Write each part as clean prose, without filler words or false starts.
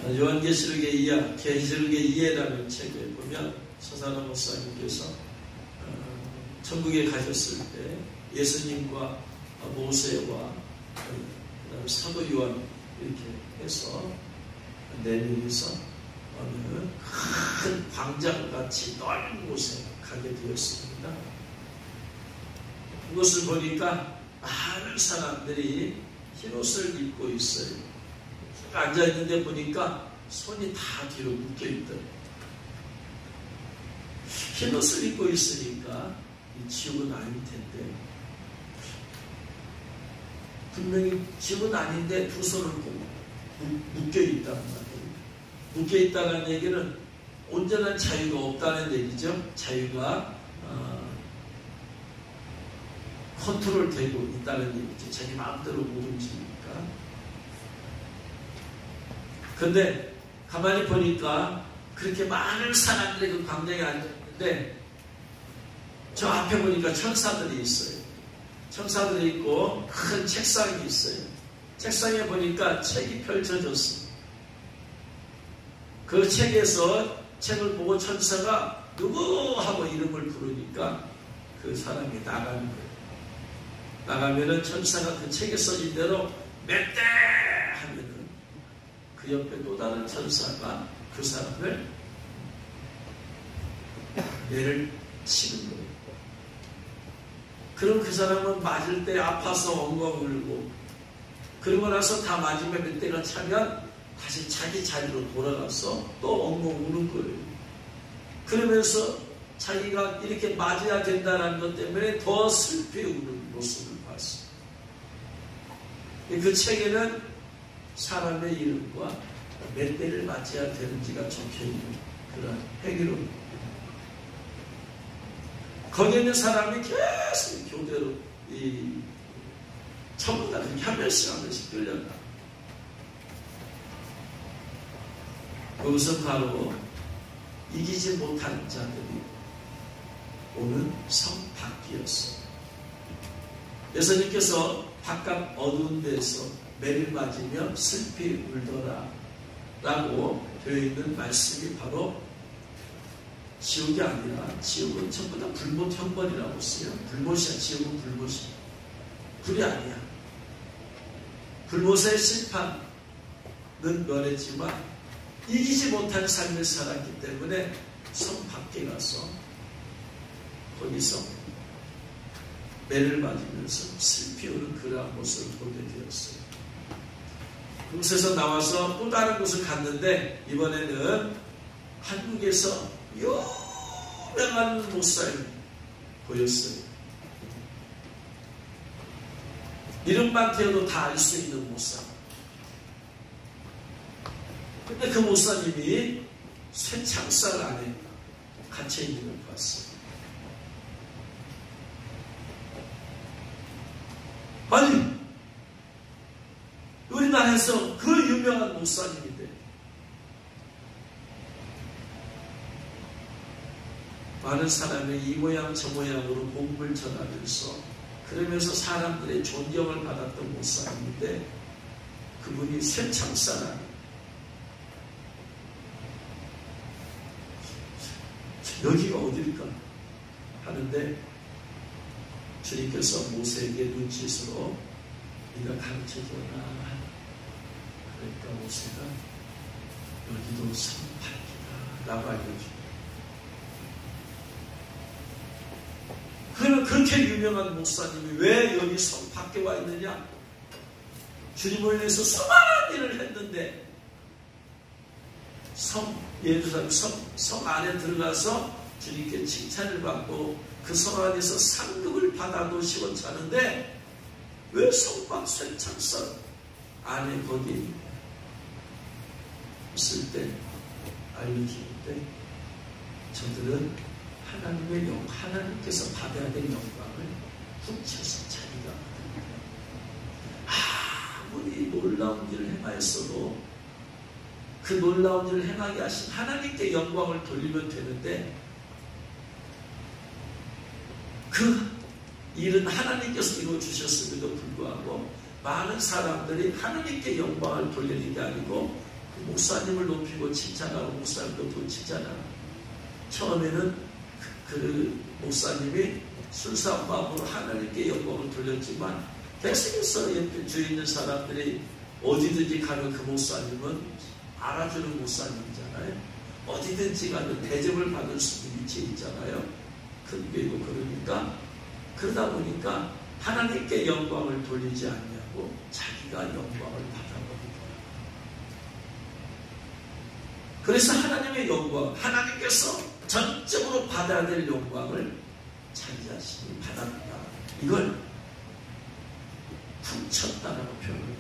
요한계시록의 이해라는 책에 보면 서산화 목사님께서 천국에 가셨을 때 예수님과 모세와 그다음에 사도 요한 이렇게 해서 네 명이서 어느 큰 광장같이 넓은 곳에 가게 되었습니다. 그것을 보니까 많은 사람들이 흰옷을 입고 있어요. 앉아있는데 보니까 손이 다 뒤로 묶여있더라고요. 흰옷을 입고 있으니까 이 지옥은 아닐 텐데, 분명히 지옥은 아닌데 두 손을 꼭 묶여있단 말이에요. 묶여있다는 얘기는 온전한 자유가 없다는 얘기죠. 자유가 컨트롤되고 있다는 얘기죠. 자기 마음대로 못 움직이니까. 근데 가만히 보니까 그렇게 많은 사람들이 그 광장에 앉았는데 저 앞에 보니까 천사들이 있어요. 천사들이 있고 큰 책상이 있어요. 책상에 보니까 책이 펼쳐졌어요. 그 책에서 책을 보고 천사가 누구 하고 이름을 부르니까 그 사람이 나가는 거예요. 나가면은 천사가 그 책에 써진 대로 몇 대 하면은 그 옆에 또 다른 천사가 그 사람을 매를 치는 거예요. 그럼 그 사람은 맞을 때 아파서 엉엉 울고, 그러고 나서 다 맞으면 몇 대가 차면 다시 자기 자리로 돌아가서 또 엉엉 우는 거예요. 그러면서 자기가 이렇게 맞아야 된다는 것 때문에 더 슬피 우는 모습을 봤어요. 그 책에는 사람의 이름과 몇 대를 맞아야 되는지가 적혀있는 그런 행위로, 거기에 있는 사람이 계속 교대로 전부 다 그렇게 한 명씩 끌려가. 여기서 바로 이기지 못한 자들이 오는 성밖이었어요. 예수님께서 바깥 어두운 데서 매를 맞으며 슬피 울더라 라고 되어 있는 말씀이 바로 지옥이 아니라, 지옥은 전부 다 불못 형벌이라고 써요. 불못이야. 지옥은 불못이야. 불이 아니야. 불못의 심판은 면했지만 이기지 못한 삶을 살았기 때문에 성 밖에 가서 거기서 매를 맞으면서 슬피 우는 그러한 모습을 보게 되었어요. 그곳에서 나와서 또 다른 곳을 갔는데 이번에는 한국에서 유명한 목사님 보였어요. 이름만 대어도 다 알 수 있는 목사. 근데 그 목사님이 쇠창살 안에 갇혀있는 걸 봤어요. 아니, 우리나라에서 그 유명한 목사님인데 많은 사람이 이 모양 저 모양으로 복음을 전하면서, 그러면서 사람들의 존경을 받았던 목사님인데 그분이 쇠창살 안에, 여기가 어딜까 하는데 주님께서 모세에게 눈짓으로 네가 가르쳐줘라. 그러니까 모세가 여기도 성밖이다 라고 알려줍니다. 그러면 그렇게 유명한 목사님이 왜 여기 성 밖에 와 있느냐? 주님을 위해서 수많은 일을 했는데 예루살렘 성 안에 들어가서 주님께 칭찬을 받고 그 성 안에서 상급을 받아도 시원찮은데 왜 성곽 쇠창살 안에 거기 있을 때, 알려줄 때 저들은 하나님의 하나님께서 받아야 될 영광을 훔쳐서 자기가 아무리 놀라운 일을 행하였어도 그 놀라운 일을 행하게 하신 하나님께 영광을 돌리면 되는데, 그 일은 하나님께서 이루어주셨음에도 불구하고 많은 사람들이 하나님께 영광을 돌리는 게 아니고 그 목사님을 높이고 칭찬하고 목사님도 또 칭찬하고 처음에는 그 목사님이 순수한 마음으로 하나님께 영광을 돌렸지만 계속해서 옆에 주위에 있는 사람들이 어디든지 가면 그 목사님은 알아주는 목사님이잖아요. 어디든지 가면 대접을 받을 수 있는 위치에 있잖아요. 큰 교회고 그러니까 그러다 보니까 하나님께 영광을 돌리지 않냐고 자기가 영광을 받아버린 거예요. 그래서 하나님의 영광, 하나님께서 전적으로 받아야 될 영광을 자기 자신이 받았다. 이걸 훔쳤다라고 표현해요.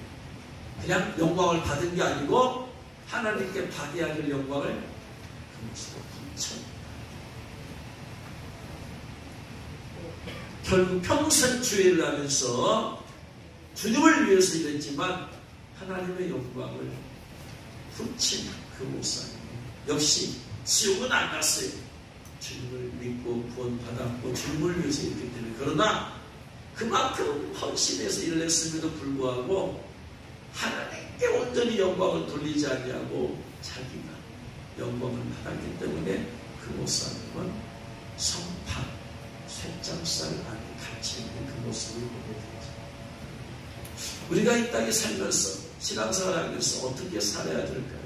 그냥 영광을 받은 게 아니고 하나님께 받아야 될 영광을 그 모습으로 훔쳤다. 결국 평생 주의를 하면서 주님을 위해서 일했지만 하나님의 영광을 훔친 그 목사님 역시 지옥은 안 갔어요. 주님을 믿고 구원받았고 주님을 위해서 일했기 때문에. 그러나 그만큼 헌신해서 일을 했음에도 불구하고 하나님께 온전히 영광을 돌리지 않냐고 자기가 영광을 받았기 때문에 그 목사님은 성판 쇠장살 안에 갇혀 있는 그 모습을 보게 되죠. 우리가 이 땅에 살면서 신앙생활을 하면서 어떻게 살아야 될까요?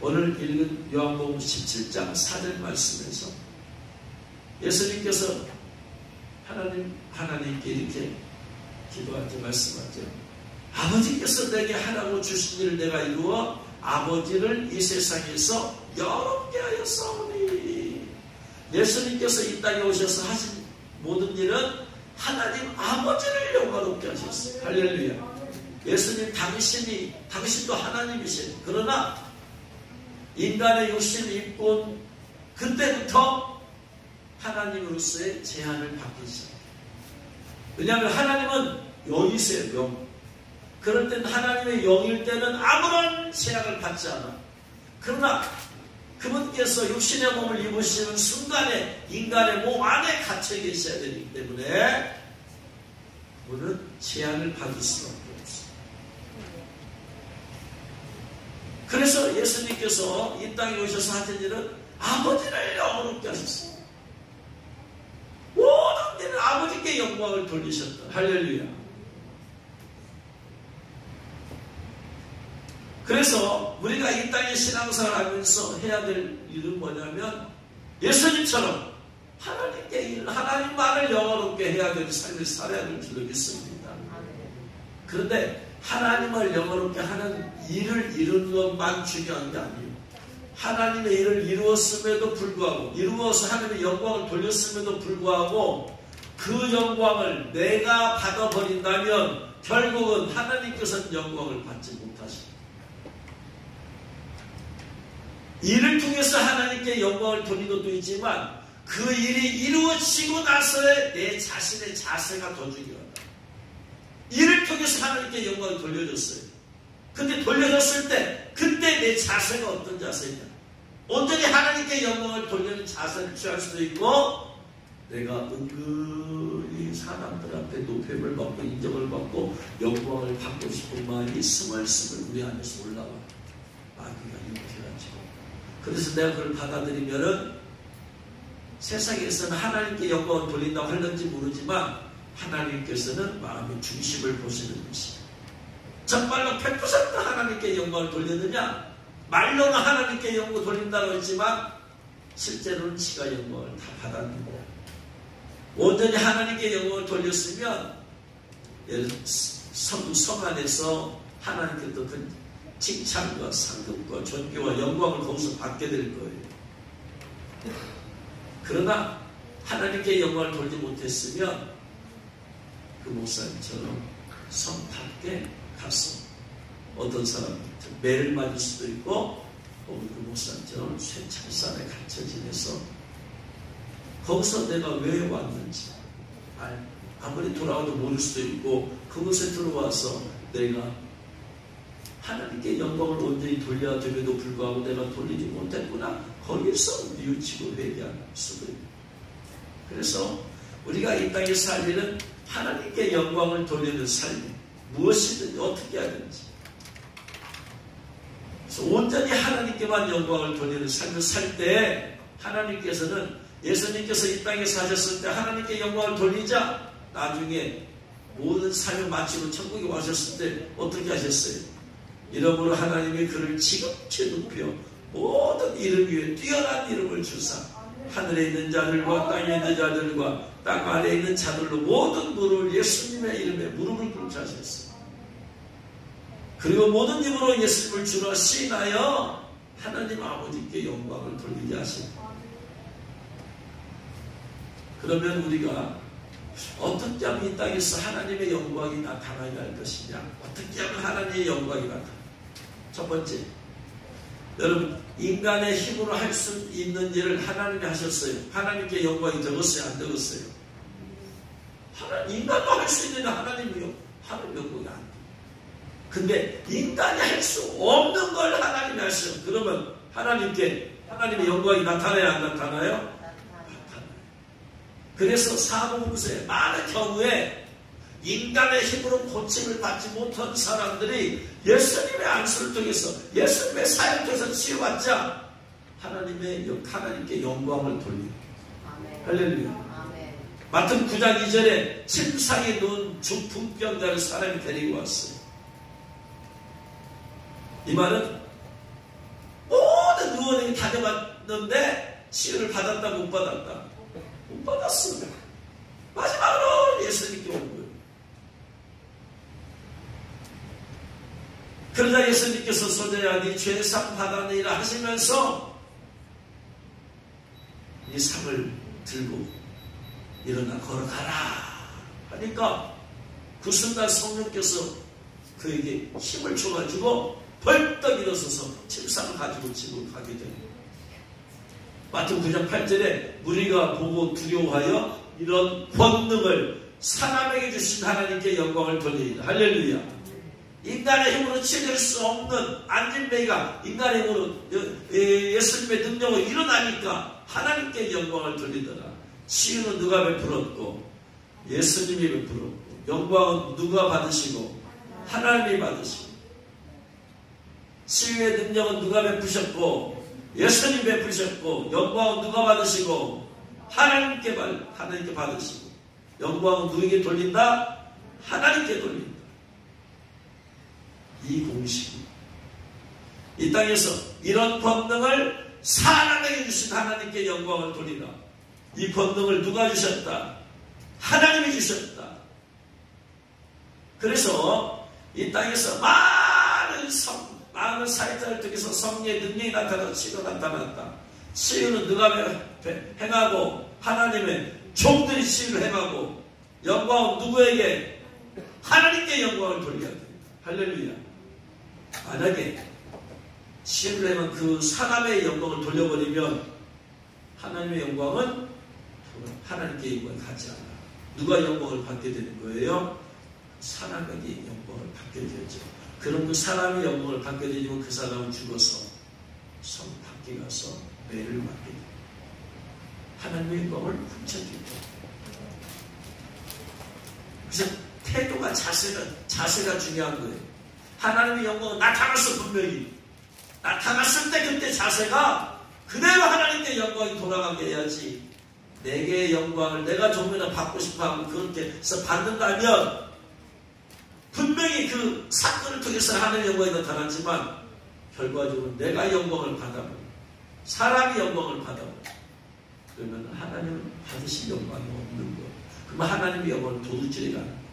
오늘 읽은 요한복음 17장 4절 말씀에서 예수님께서 하나님께 이렇게 기도할 때 말씀하죠. 아버지께서 내게 하라고 주신 일을 내가 이루어 아버지를 이 세상에서 영원케 하였사오니. 예수님께서 이 땅에 오셔서 하신 모든 일은 하나님 아버지를 영화롭게 하셨어요. 할렐루야. 예수님 당신도 하나님이세요. 그러나 인간의 욕심을 입고 온 그때부터 하나님으로서의 제한을 받기 시작해요. 왜냐하면 하나님은 영이세요. 영. 그럴 때는 하나님의 영일 때는 아무런 제약을 받지 않아. 그러나 그분께서 육신의 몸을 입으시는 순간에 인간의 몸 안에 갇혀 계셔야 되기 때문에 그분은 제한을 받을 수밖에 없어요. 그래서 예수님께서 이 땅에 오셔서 하신 일은 아버지를 영원롭게 하셨어요. 모든 일은 아버지께 영광을 돌리셨다. 할렐루야. 그래서 우리가 이 땅에 신앙생활을 하면서 해야 될 일은 뭐냐면 예수님처럼 하나님만을 영원롭게 해야 될 삶을 살아야 될 줄로 믿습니다. 그런데 하나님을 영원롭게 하는 일을 이루는 것만 중요한 게 아니에요. 하나님의 일을 이루었음에도 불구하고 이루어서 하나님의 영광을 돌렸음에도 불구하고 그 영광을 내가 받아버린다면 결국은 하나님께서는 영광을 받지 못하십니다. 일을 통해서 하나님께 영광을 돌리는 것도 있지만 그 일이 이루어지고 나서의 내 자신의 자세가 더 중요하다. 일을 통해서 하나님께 영광을 돌려줬어요. 근데 돌려줬을 때 그때 내 자세가 어떤 자세냐? 온전히 하나님께 영광을 돌리는 자세를 취할 수도 있고 내가 은근히 사람들 앞에 높임을 받고 인정을 받고 영광을 받고 싶은 마음이 스멀스멀 우리 안에서 올라와. 마귀가 유혹해가지고. 그래서 내가 그걸 받아들이면은 세상에서는 하나님께 영광을 돌린다고 하는지 모르지만 하나님께서는 마음의 중심을 보시는 것이에요. 정말로 100% 하나님께 영광을 돌리느냐? 말로는 하나님께 영광을 돌린다고 했지만 실제로는 지가 영광을 다 받았는데 온전히 하나님께 영광을 돌렸으면 성 안에서 하나님께도 그 칭찬과 상급과 존귀와 영광을 거기서 받게 될 거예요. 그러나 하나님께 영광을 돌지 못했으면 그 목사님처럼 성 밖에 가서 어떤 사람 매를 맞을 수도 있고 그 목사님처럼 쇠창살에 갇혀 지내서 거기서 내가 왜 왔는지 아무리 돌아와도 모를 수도 있고 그곳에 들어와서 내가 하나님께 영광을 온전히 돌려야 됨에도 불구하고 내가 돌리지 못했구나. 거기서 뉘우치고 회개할 수도 있고. 그래서 우리가 이 땅에 살 일은 하나님께 영광을 돌리는 삶이 무엇이든지 어떻게 하든지 온전히 하나님께만 영광을 돌리는 삶을 살 때 하나님께서는 예수님께서 이 땅에 사셨을 때 하나님께 영광을 돌리자 나중에 모든 삶을 마치고 천국에 와셨을 때 어떻게 하셨어요? 이러므로 하나님이 그를 지극히 높여 모든 이름 위에 뛰어난 이름을 주사 하늘에 있는 자들과 땅에 있는 자들과 땅 아래에 있는 자들로 모든 무릎을 예수님의 이름에 무릎을 꿇게 하셨어요. 그리고 모든 입으로 예수님을 주라 시인하여 하나님 아버지께 영광을 돌리게 하십니다. 그러면 우리가 어떻게 하면 이 땅에서 하나님의 영광이 나타나야 할 것이냐? 어떻게 하면 하나님의 영광이 나타나냐? 첫 번째, 여러분 인간의 힘으로 할 수 있는 일을 하나님이 하셨어요. 하나님께 영광이 적었어요? 안 적었어요? 인간도 할 수 있는 일 하나님이요. 하나님 영광이 안 돼요. 근데 인간이 할 수 없는 걸 하나님이 하셔요. 그러면 하나님의 영광이 나타나야 안 나타나요? 나타나요. 그래서 사복음서에 많은 경우에 인간의 힘으로 고침을 받지 못한 사람들이 예수님의 안수를 통해서 예수님의 사역을 통해서 치유받자 하나님께 영광을 돌리고 할렐루야. 마태복음 9장 2절에 침상에 누운 중풍병자를 사람이 데리고 왔어요. 이 말은 모든 의원이 다녀봤는데 치유를 받았다 못 받았다? 못 받았습니다. 마지막으로 예수님께 온 거예요. 그러자 예수님께서 소자야 네 죄상 받았느니라 하시면서 이 상을 들고 일어나 걸어가라 하니까 그 순간 성령께서 그에게 힘을 줘가지고 벌떡 일어서서 침상을 가지고 집으로 가게 됩니다. 마태복음 9장 8절에 무리가 보고 두려워하여 이런 권능을 사람에게 주신 하나님께 영광을 돌리리라. 할렐루야. 인간의 힘으로 치료될 수 없는 안진뱅이가 인간의 힘으로 예수님의 능력으로 일어나니까 하나님께 영광을 돌리더라. 치유는 누가 베풀었고 예수님이 베풀었고 영광은 누가 받으시고 하나님이 받으시고 치유의 능력은 누가 베푸셨고 예수님 베푸셨고 영광은 누가 받으시고 하나님께 받으시고 영광은 누구에게 돌린다? 하나님께 돌린다. 이 공식이 이 땅에서 이런 권능을 사람에게 주신 하나님께 영광을 돌리라. 이 권능을 누가 주셨다? 하나님이 주셨다. 그래서 이 땅에서 많은 사역자를 통해서 성령의 능력이 나타나고 치유가 나타났다. 치유는 누가 행하고 하나님의 종들이 치유를 행하고 영광은 누구에게? 하나님께 영광을 돌려야 됩니다. 할렐루야. 만약에 치유를 행한 그 사람의 영광을 돌려버리면 하나님의 영광은 하나님께 영광을 가지 않아. 누가 영광을 받게 되는 거예요? 사람에게 영광을 받게 되죠. 그럼 그 사람이 영광을 받게 되면 그 사람은 죽어서 성 밖에 가서 매를 맞게 됩니다. 하나님의 영광을 훔쳐주죠. 그래서 태도가 자세가 중요한 거예요. 하나님의 영광은 나타났어. 분명히 나타났을 때 그때 자세가 그대로 하나님께 영광이 돌아가게 해야지. 내게 영광을 내가 조금이나 받고 싶어하고 그렇게 해서 받는다면 분명히 그 사건을 통해서 하나님의 영광이 나타났지만 결과적으로 내가 영광을 받아버려 사람이 영광을 받아버려 그러면 하나님은 받으실 영광이 없는 거예요. 그러면 하나님의 영광을 도둑질이라 하는 거예요.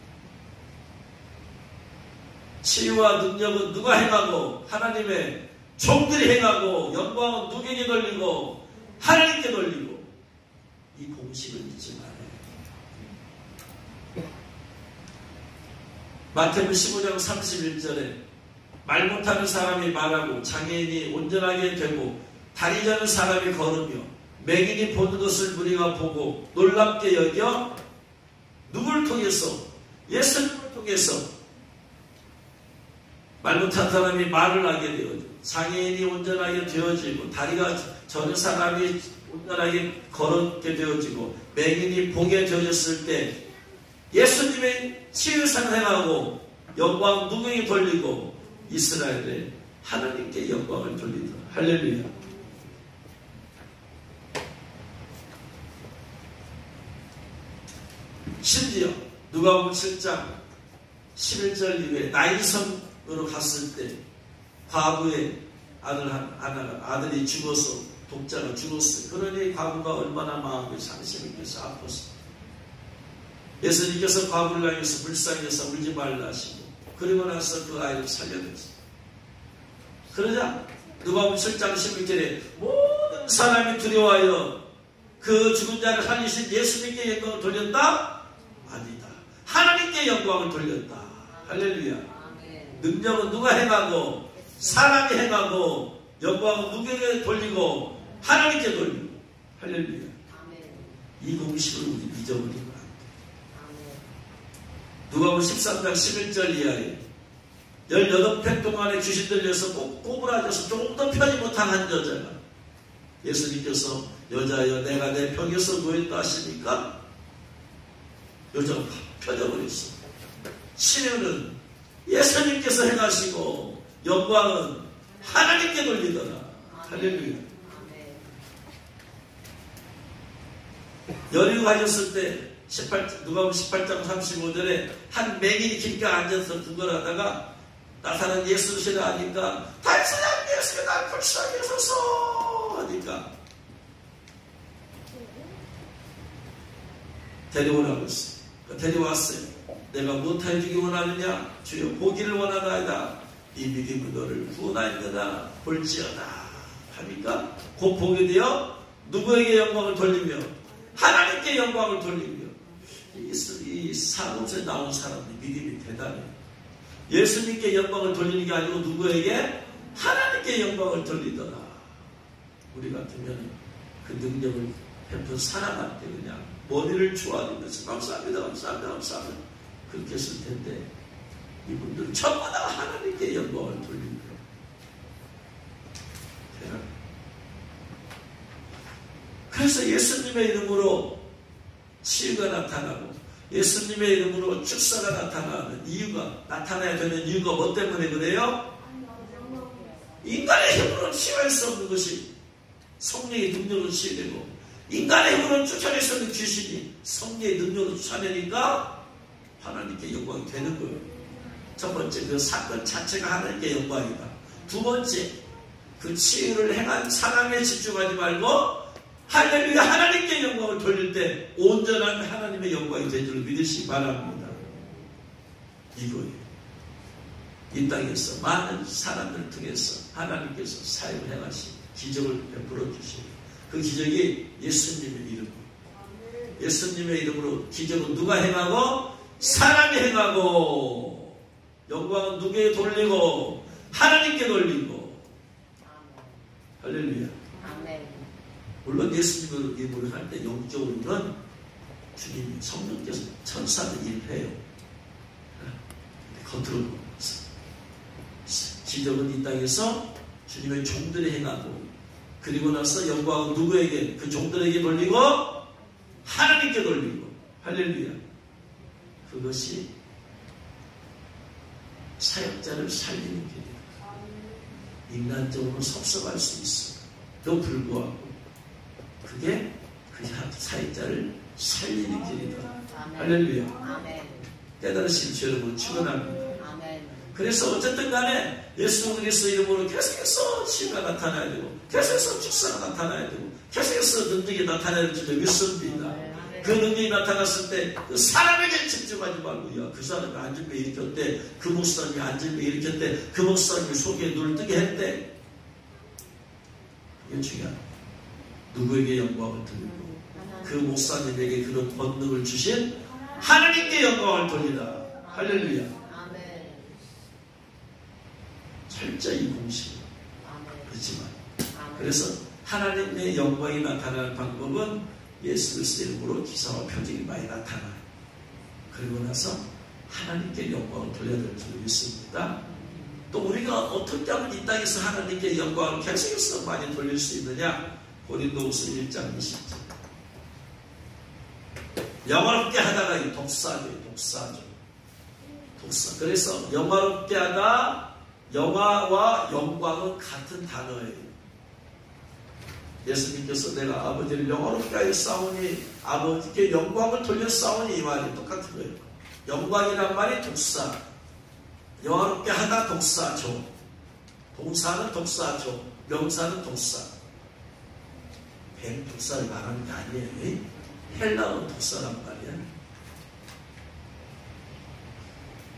치유와 능력은 누가 행하고 하나님의 종들이 행하고 영광은 누구에게 돌리고 하나님께 돌리고 이 공식을 잊지 말아요. 마태복음 15장 31절에 말 못하는 사람이 말하고 장애인이 온전하게 되고 다리 저는 사람이 걸으며 맹인이 보는 것을 무리가 보고 놀랍게 여겨 누구를 통해서? 예수님을 통해서 말 못한 사람이 말을 하게 되어지고 장애인이 온전하게 되어지고 다리가 저는 사람이 온전하게 걸었게 되어지고 맹인이 보게 되어졌을 때 예수님의 치유를 행하고 영광 누구에게 돌리고 이스라엘의 하나님께 영광을 돌리더라. 할렐루야. 심지어 누가복음 7장 11절 이후에 나인성으로 갔을 때 과부의 아들이 죽어서 독자가 죽었어요. 그러니 과부가 얼마나 마음이 상심이 있어서 아팠어. 예수님께서 과부를 향해서 불쌍해서 울지 말라 하시고 그리고 나서 그 아이를 살려냈어요. 그러자 누가복음 7장 11절에 모든 사람이 두려워하여 그 죽은 자를 살리신 예수님께 영광을 돌렸다? 아니다. 하나님께 영광을 돌렸다. 할렐루야. 능력은 누가 행하고 사람이 행하고 영광은 누구에게 돌리고 하나님께 돌리고. 할렐루야. 이 공식을 우리 잊어버리면 안 돼. 누가복음 13장 11절 이하에 18회 동안에 귀신 들려서 꼬부라져서 조금 더 펴지 못한 한 여자가 예수님께서 여자여 내가 내 벽에서 놓였다 하시니까 여자가 펴져버렸어. 치료는 예수님께서 행하시고 영광은 하나님께 돌리더라. 할렐루야. 여리고 가셨을 때 누가복음 18장 35절에 한 맹인이 길가 앉아서 구걸하다가 나타난 예수를 싫어하니까 달수장 예수가 날 불쌍히 하소서 하니까 데려오라고 했어요. 데려왔어요. 내가 무엇하여 주기 원하느냐? 주여 보기를 원하나이다. 이 믿음은 너를 구원하였느냐 볼지어다 하니까 곧 보게 되어 누구에게 영광을 돌리며 하나님께 영광을 돌리며 이 사람에서 나온 사람들이 믿음이 대단해요. 예수님께 영광을 돌리는 게 아니고 누구에게? 하나님께 영광을 돌리더라. 우리 같으면 그 능력을 베푼 사람한테 그냥 머리를 좋아하면서 감사합니다 감사합니다 감사합니다 그렇게 했을 텐데 이분들은 전부 다 하나님께 영광을 돌리는 거예요. 그래서 예수님의 이름으로 치유가 나타나고 예수님의 이름으로 축사가 나타나는 이유가 나타나야 되는 이유가 뭐 때문에 그래요? 인간의 힘으로 치유할 수 없는 것이 성령의 능력으로 치유되고 인간의 힘으로 쫓아낼 수 없는 귀신이 성령의 능력으로 쫓아내니까 하나님께 영광이 되는 거예요. 첫 번째 그 사건 자체가 하나님께 영광이다. 두 번째 그 치유를 행한 사람에 집중하지 말고 할렐루야 하나님께 영광을 돌릴 때 온전한 하나님의 영광이 된 줄 믿으시기 바랍니다. 이거예요. 이 땅에서 많은 사람들을 통해서 하나님께서 사역을 행하시 기적을 베풀어 주시고 그 기적이 예수님의 이름으로 예수님의 이름으로 기적은 누가 행하고 사람이 행하고 영광은 누구에게 돌리고 하나님께 돌리고 할렐루야. 물론 예수님을 이름으로 할 때 영적으로는 주님이 성령께서 천사들 일해요. 겉으로 기적은 이 땅에서 주님의 종들이 행하고 그리고 나서 영광은 누구에게? 그 종들에게 돌리고 하나님께 돌리고 할렐루야. 그것이 사역자를 살리는 길이다. 인간적으로 섭섭할 수 있어. 또 불구하고 그게 그 사역자를 살리는 길이다. 할렐루야. 깨달으신 주 여러분 축원합니다. 그래서 어쨌든 간에 예수 그리스도 이름으로 계속해서 치유가 나타나야 되고 계속해서 축사가 나타나야 되고 계속해서 능력이 나타나야 될 줄 믿습니다. 그 능력이 나타났을 때 그 사람에게 집중하지 말고 야, 그 사람이 안전병 일으켰대 그 목사님이 안전병 일으켰대 그 목사님이 속에 눈을 뜨게 했대. 이게 중요한 누구에게 영광을 돌리고 그 목사님에게 그런 권능을 주신 하나님께 영광을 돌리라. 할렐루야. 철저히 공식이에요. 그렇지만 그래서 하나님의 영광이 나타나는 방법은 예수 그리스도 이름으로 기사와 표적이 많이 나타나요. 그리고 나서 하나님께 영광을 돌려야 될 줄 믿습니다. 또 우리가 어떻게 하면 이 땅에서 하나님께 영광을 계속해서 많이 돌릴 수 있느냐? 고린도후서 1장 20절. 영화롭게 하다가 독사죠. 그래서 영화롭게 하다 영화와 영광은 같은 단어예요. 예수님께서 내가 아버지를 영화롭게 하여 싸우니 아버지께 영광을 돌려 싸우니 이 말이 똑같은 거예요. 영광이란 말이 독사, 영화롭게 하다 독사죠. 동사는 독사죠. 명사는 독사. 뱀 독사를 말하는 게 아니에요. 헬라어 독사란 말이야.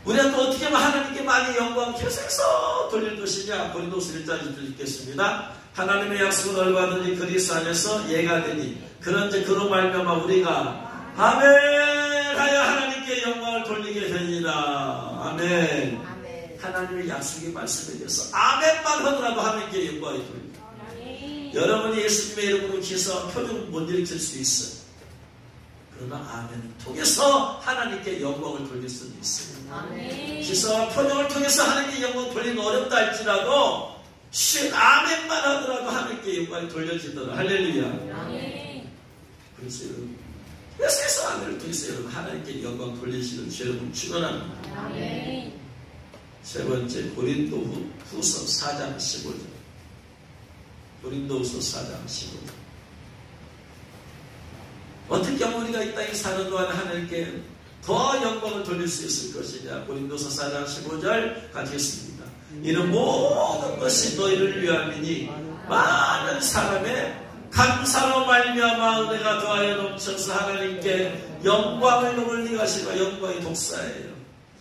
우리가 또 어떻게 하면 하나님께 많이 영광 계속해서 돌릴 것이냐. 고린도서 1장 읽겠습니다. 하나님의 약속은 얼마든지 그리스도 안에서 예가 되니 그런즉 그로 말미암아 우리가 아멘 하여 하나님께 영광을 돌리게 되니라. 아멘. 아멘. 하나님의 약속의 말씀에 대해서 아멘만 하더라도 하나님께 영광이 돌립니다. 여러분이 예수님의 이름으로 기서 표적을 못 일으킬 수 있어요. 그러나 아멘을 통해서 하나님께 영광을 돌릴 수는 있어요. 아멘. 기서와 표적을 통해서 하나님께 영광을 돌리는 어렵다 할지라도 쉰 아멘만 하더라도 하나님께 영광이 돌려지더라. 할렐루야. 아멘. 그래서 여러분 계속해서 아멘을 통해서 여러분 하나님께 영광 돌리시는 여러분 축원합니다. 아멘. 세 번째 고린도후서 4장 15절. 고린도후서 4장 15절. 어떻게 하면 우리가 이 땅에 사는 동안 하나님께 더 영광을 돌릴 수 있을 것이냐. 고린도서 4장 15절 가겠습니다. 이는 모든 것이 너희를 위함이니 많은 사람의 감사로 말미암아 은혜가 더하여 넘쳐서 하나님께 영광을 돌리게 하시고 영광이 독사예요.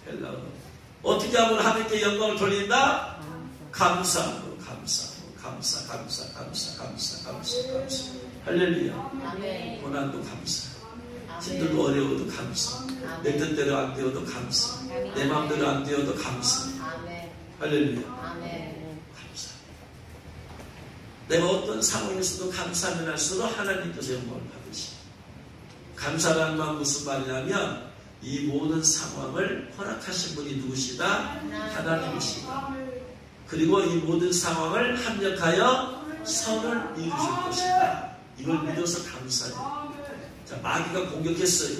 헬라어. 어떻게 하면 하나님께 영광을 돌린다? 감사로 감사. 할렐루야. 아멘. 고난도 감사. 힘들고 어려워도 감사. 내 뜻대로 안 되어도 감사. 내 마음대로 안 되어도 감사. 아멘. 할렐루야. 아멘. 감사. 내가 어떤 상황에서도 감사하면 할수록 하나님께서 영광을 받으시고, 감사라는 말 무슨 말이냐면 이 모든 상황을 허락하신 분이 누구시다? 하나님이시다. 그리고 이 모든 상황을 합력하여 선을 이루실 것이다. 이걸 믿어서 감사해요. 자, 마귀가 공격했어요.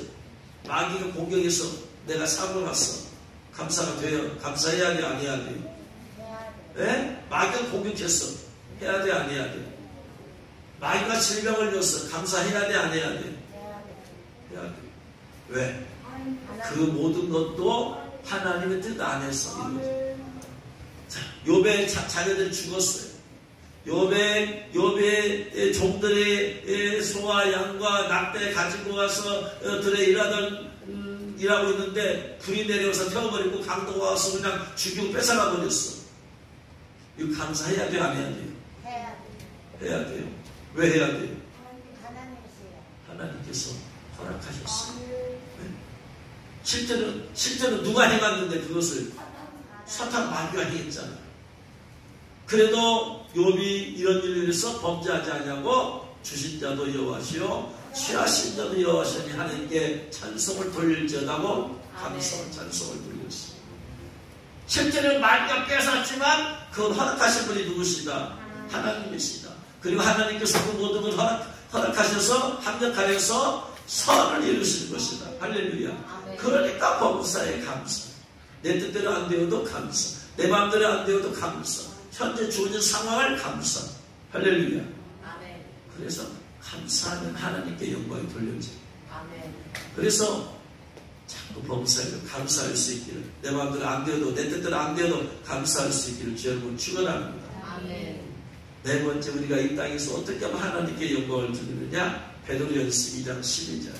마귀가 공격해서 내가 사고를 났어. 감사가 돼요. 감사해야 돼, 안 해야 돼요? 네? 마귀가 공격했어. 해야 돼, 안 해야 돼? 마귀가 질병을 줬어. 감사해야 돼, 안 해야 돼? 해야 돼. 왜? 그 모든 것도 하나님의 뜻 안에서 이루어져. 자, 욥의 자녀들이 죽었어요. 욥의 종들의 소와 양과 낙대 가지고 와서 들에 일하고 있는데 불이 내려와서 태워버리고 강도가 와서 그냥 죽이고 뺏어가 버렸어. 이거 감사해야 돼요, 안 해야 돼요? 해야 돼요. 왜 해야 돼요? 하나님께서 허락하셨어요. 실제로 누가 행했는데 그것을 사탄 마귀가 행했잖아. 그래도 욥이 이런 일을 해서 범죄하지 않냐고 주신 자도 여호와시요 취하신 자도 여호와시니 하나님께 찬송을 돌릴지어다고 감사와 찬송을 돌렸어. 실제로 마귀가 뺏었지만 그건 허락하신 분이 누구시다? 하나님이시다. 그리고 하나님께서 그 모든 걸 허락하셔서 합력하여서 선을 이루실 것이다. 할렐루야. 그러니까 범사에 감사. 내 뜻대로 안 되어도 감사. 내 마음대로 안 되어도 감사. 현재 주어진 상황을 감사. 할렐루야. 아멘. 그래서 감사하면 하나님께 영광이 돌려져. 아멘. 그래서 자꾸 범사에 감사할 수 있기를, 내 마음대로 안 되어도 내 뜻대로 안 되어도 감사할 수 있기를 주 여러분 축원합니다. 아멘. 네 번째, 우리가 이 땅에서 어떻게 하면 하나님께 영광을 드리느냐? 베드로전서 2장 12절.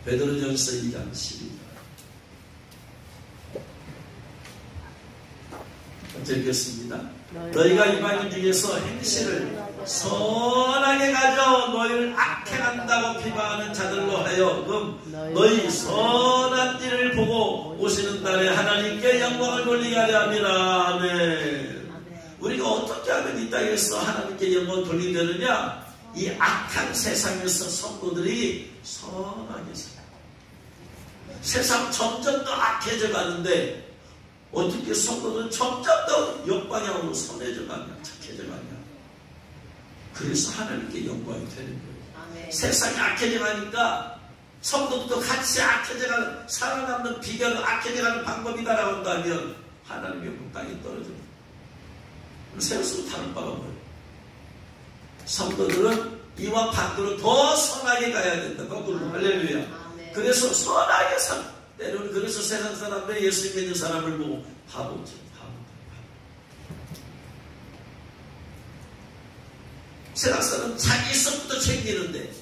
베드로전서 2장 12절. 읽겠습니다. 너희가 이방인 중에서 행실을 선하게 가져 너희를 악행한다고 비방하는 자들로 하여금 너희 선한 일을 보고 오시는 날에 하나님께 영광을 돌리게 하려 함이라. 아멘. 우리가 어떻게 하면 이 땅에서 하나님께 영광을 돌리게 되느냐? 이 악한 세상에서 성도들이 선하게 살아요. 세상 점점 더 악해져 가는데 어떻게 성도는 점점 더 역방향으로 선해져 가냐, 착해져 가냐. 그래서 하나님께 영광이 되는 거예요. 아멘. 세상이 악해져 가니까 성도들도 같이 악해져 가는, 살아남는 비결은 악해져 가는 방법이다라고 한다면 하나님의 영광 땅에 떨어집니다. 세우스로 다른 바가 뭐예요? 성도들은 이와 반대로 더 선하게 가야 된다. 거꾸로. 할렐루야. 그래서 선하게 때로는 그래서 세상 사람들이 예수 믿는 사람을 보고 바보죠. 세상 사람은 자기 속부터 챙기는데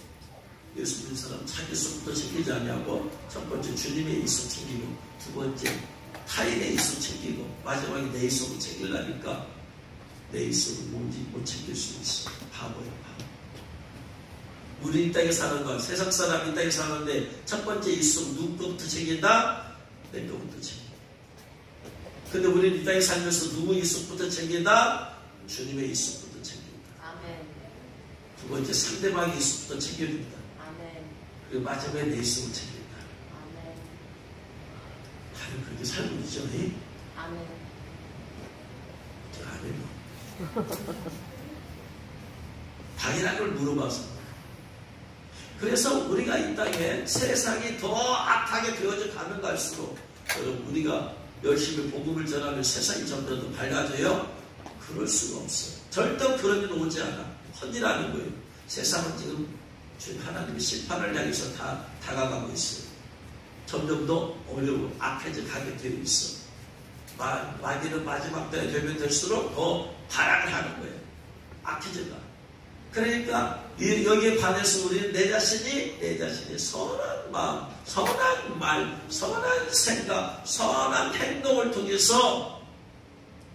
예수 믿는 사람은 자기 속부터 챙기지 않냐고 첫 번째 주님의 이속 챙기고 두 번째 타인의 이속 챙기고 마지막에 내 이속을 챙기려니까 내 이속을 못 챙길 수 있어. 바보야, 바보. 우리 이 땅에 사는 건 세상 사람 이 땅에 사는데 첫 번째 이속 누구 거부터 챙긴다? 내 거부터 챙긴다. 근데 우리는 이 땅에 살면서 누구 이속부터 챙긴다? 주님의 이속부터 챙긴다. 아멘. 두 번째 상대방의 이속부터 챙겨준다. 아멘. 그리고 마지막에 내 이속을 챙긴다. 아멘. 다들 그렇게 살고 있죠? 아멘. 제가 아멘요. 당연한 걸 물어봐서. 그래서 우리가 이 땅에 세상이 더 악하게 되어져 가면 갈수록 여러분 우리가 열심히 복음을 전하면 세상이 점점 더 밝아져요? 그럴 수가 없어요. 절대 그런 일 오지 않아. 헛일하는 거예요. 세상은 지금 하나님의 심판을 향해서 다가가고 있어요. 점점 더 어려워 악해져 가게 되어 있어. 마귀는 마지막 때가 되면 될수록 더 발악을 하는 거예요. 악해져가. 그러니까 여기에 반해서 우리는 내 자신이 선한 마음, 선한 말, 선한 생각, 선한 행동을 통해서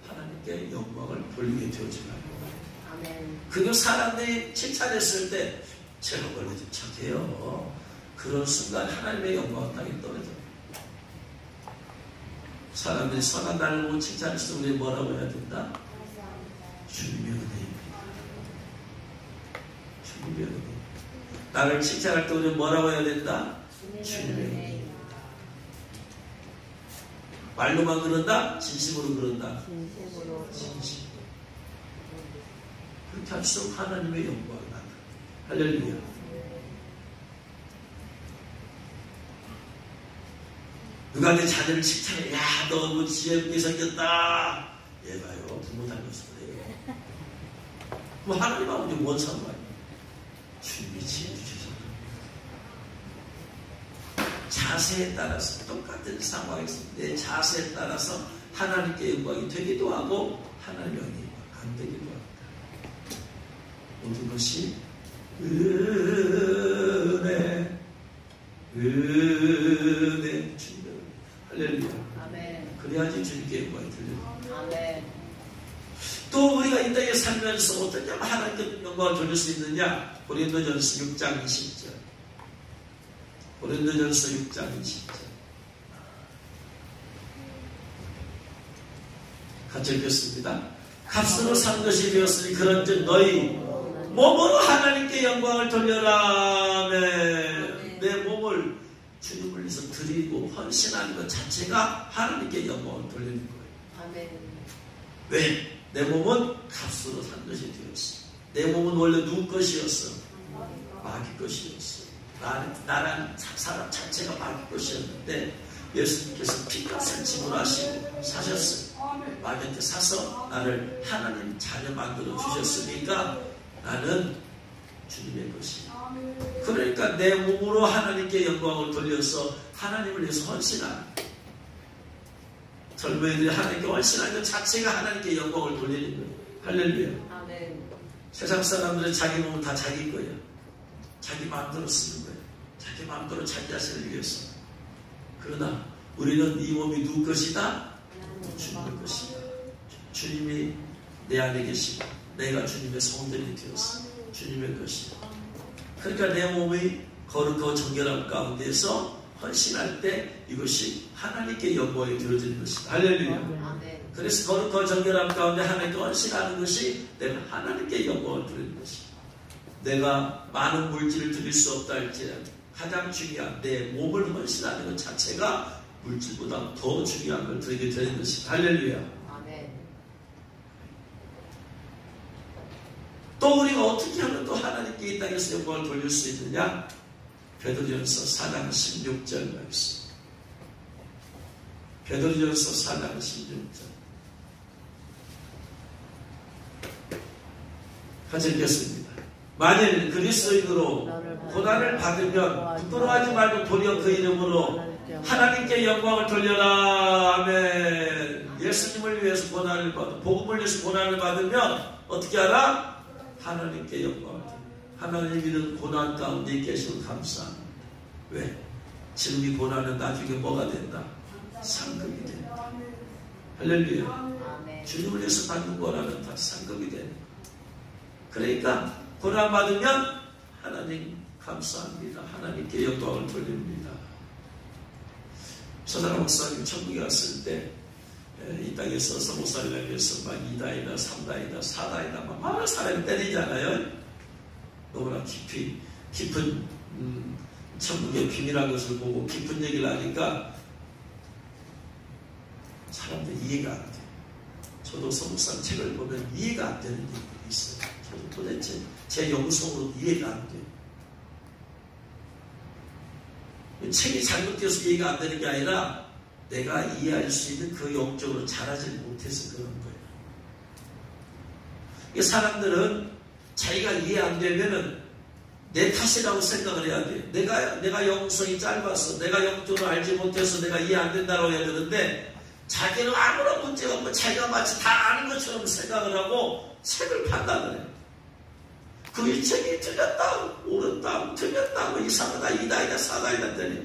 하나님께 영광을 돌리게 되어지는 거예요. 아멘. 그리고 사람들이 칭찬했을 때 제가 원래 좀 착해요. 그런 순간 하나님의 영광은 땅에 떨어져요. 사람들이 선한 나를 보고 칭찬했을 때 우리 뭐라고 해야 된다? 주님의 은혜입니다. 주님의 은혜. 나를 칭찬할 때 우리 뭐라고 해야 된다? 주님의 은혜. 말로만 그런다? 진심으로 그런다? 진심. 그렇게 할수록 하나님의 영광이 나다. 할렐루야. 누가 내 자녀를 칭찬해. 야, 너 너무 지혜롭게 생겼다. 얘가요, 부모 닮아서 그래요. 뭐 하나님 아버지 뭔 상관이야? 주님이 지혜 주셔서. 자세에 따라서 똑같은 상황에서 내 자세에 따라서 하나님께 영광이 되기도 하고 하나님의 영광이 안 되기도 합니다. 모든 것이 은혜 주님. 할렐루야. 아멘. 그래야지 주님께 영광이 들려요. 아멘. 또 우리가 이 땅에 살면서 어떻게 하면 하나님께 영광을 돌릴 수 있느냐? 고린도전서 6장 20절. 고린도전서 6장 20절. 같이 읽겠습니다. 값으로 산 것이 되었으니 그런즉 너희 몸으로 하나님께 영광을 돌려라. 아멘. 내 몸을 주님을 위해서 드리고 헌신하는 것 자체가 하나님께 영광을 돌리는 거예요. 아멘. 왜? 내 몸은 값으로 산 것이 되었어. 내 몸은 원래 누구 것이었어? 마귀 것이었어. 나란 사람 자체가 마귀 것이었는데 예수님께서 피값을 지불하시고 사셨어요. 마귀한테 사서 나를 하나님 자녀 만들어 주셨으니까 나는 주님의 것이야. 그러니까 내 몸으로 하나님께 영광을 돌려서 하나님을 위해서 헌신하는, 젊은이들이 하나님께 헌신하는 것 자체가 하나님께 영광을 돌리는 거예요. 할렐루야. 아멘. 세상 사람들은 자기 몸은 다 자기 거예요. 자기 마음대로 쓰는 거예요. 자기 마음대로 자기 자신을 위해서. 그러나 우리는 이 몸이 누구 것이다? 주님의 것이다. 주님이 내 안에 계시고 내가 주님의 성전이 되었어. 주님의 것이다. 그러니까 내 몸이 거룩하고 정결한 가운데서 헌신할 때 이것이 하나님께 영광이 되어지는 것이다. 할렐루야. 아멘. 그래서 거룩하고 정결한 가운데 하나님께 헌신하는 것이 내가 하나님께 영광을 드리는 것이다. 내가 많은 물질을 드릴 수 없다 할지라도 가장 중요한 내 몸을 헌신하는 것 자체가 물질보다 더 중요한 걸 드리게 되는 것이다. 할렐루야. 아멘. 또 우리가 어떻게 하면 또 하나님께 이 땅에서 영광을 돌릴 수 있느냐? 베드로전서 4장 16절 말씀. 베드로전서 4장 16절 같이 읽겠습니다. 만일 그리스도인으로 고난을 받으면 부끄러워하지 말고 도리어 그 이름으로 하나님께 영광을 돌려라. 아멘. 예수님을 위해서 고난을 받아 복음을 위해서 고난을 받으면 어떻게 하라? 하나님께 영광을 돌려. 하나님이는 고난 가운데 계시고 감사합니다. 왜? 지금 이 고난은 나중에 뭐가 된다? 상급이 된다. 할렐루야. 주님을 위해서 받는 고난은 다 상급이 된다. 그러니까 고난 받으면 하나님 감사합니다. 하나님께 영광을 돌립니다. 서다라 목사님 천국에 갔을 때 이 땅에서 서목살을 위해서 막 2단이다 3단이다 4단이다 막 많은 사람이 때리잖아요. 너무나 깊은 천국의 비밀한 것을 보고 깊은 얘기를 하니까 사람들 이해가 안 돼요. 저도 서목살 책을 보면 이해가 안 되는 얘기들이 있어요. 저도 도대체 제 영성으로 이해가 안 돼요. 책이 잘못되어서 이해가 안 되는 게 아니라 내가 이해할 수 있는 그 영적으로 자라지 못해서 그런 거예요. 사람들은 자기가 이해 안 되면은 내 탓이라고 생각을 해야 돼요. 내가 영성이 짧아서, 내가 영적으로 알지 못해서 내가 이해 안 된다고 해야 되는데, 자기는 아무런 문제가 없고 자기가 마치 다 아는 것처럼 생각을 하고 책을 판단을 해요. 그 책이 틀렸다, 옳았다, 틀렸다, 뭐 이상하다, 이다이다, 사다이다 때려.